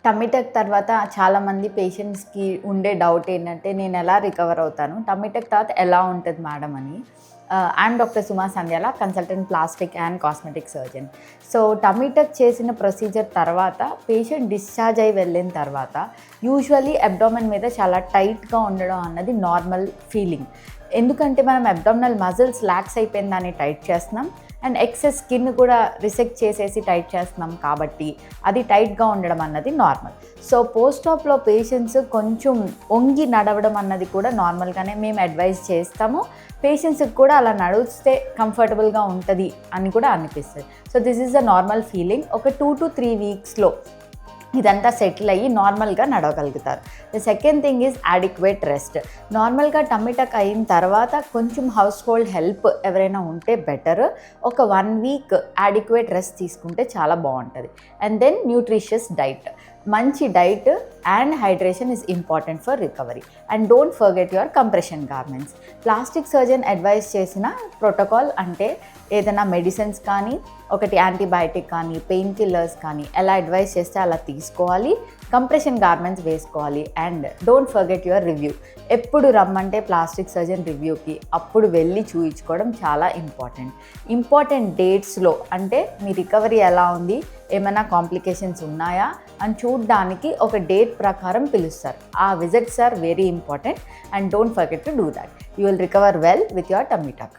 Tummy tuck తర్వాత చాలామంది పేషెంట్స్‌కి ఉండే డౌట్ ఏంటంటే, నేను ఎలా రికవర్ అవుతాను? టమ్మీ టక్ తర్వాత ఎలా ఉంటది మేడం అని. I am doctor Suma Sandhyala, consultant plastic and cosmetic surgeon. So, tummy tuck చేసిన ప్రొసీజర్ తర్వాత పేషెంట్ డిశ్చార్జ్ అయ్యి వెళ్ళిన తర్వాత యూజువల్లీ అబ్డామెన్ మీద చాలా టైట్‌గా ఉండడం అన్నది నార్మల్ ఫీలింగ్. ఎందుకంటే మనం అబ్డామినల్ మజిల్స్ రిలాక్స్ అయిపోయిన దాన్ని టైట్ చేస్తున్నాం. అండ్ ఎక్సెస్ స్కిన్ కూడా రిసెక్ట్ చేసేసి టైట్ చేస్తున్నాం కాబట్టి అది టైట్గా ఉండడం అన్నది నార్మల్. సో పోస్ట్ ఆప్లో పేషెంట్స్ కొంచెం వంగి నడవడం అన్నది కూడా నార్మల్గానే మేము అడ్వైజ్ చేస్తాము. పేషెంట్స్కి కూడా అలా నడిస్తే కంఫర్టబుల్గా ఉంటుంది అని కూడా అనిపిస్తుంది. So this is a normal feeling. ఒక 2 to 3 వీక్స్లో ఇదంతా సెటిల్ అయ్యి నార్మల్గా నడవగలుగుతారు. The second thing is adequate rest. నార్మల్గా టమ్మీ టక్ అయిన తర్వాత కొంచెం హౌస్ హోల్డ్ హెల్ప్ ఎవరైనా ఉంటే బెటర్. ఒక 1 వీక్ అడిక్వేట్ రెస్ట్ తీసుకుంటే చాలా బాగుంటుంది. And then nutritious diet. మంచి diet and hydration is important for recovery. And don't forget your compression garments. Plastic surgeon advice చేసిన ప్రోటోకాల్ అంటే ఏదైనా మెడిసిన్స్ కానీ, ఒకటి యాంటీబయాటిక్ కానీ, పెయిన్ కిల్లర్స్ కానీ ఎలా అడ్వైస్ చేస్తే అలా తీసుకోవాలి. కంప్రెషన్ గార్మెంట్స్ వేసుకోవాలి. And don't forget your review. ఎప్పుడు రమ్మంటే ప్లాస్టిక్ సర్జన్ రివ్యూకి అప్పుడు వెళ్ళి చూయించుకోవడం చాలా ఇంపార్టెంట్ డేట్స్లో అంటే మీ రికవరీ ఎలా ఉంది, ఏమైనా కాంప్లికేషన్స్ ఉన్నాయా అని చూడడానికి ఒక డేట్ ప్రకారం పిలుస్తారు. ఆ visits are very important and don't forget to do that. You will recover well with your tummy టక్.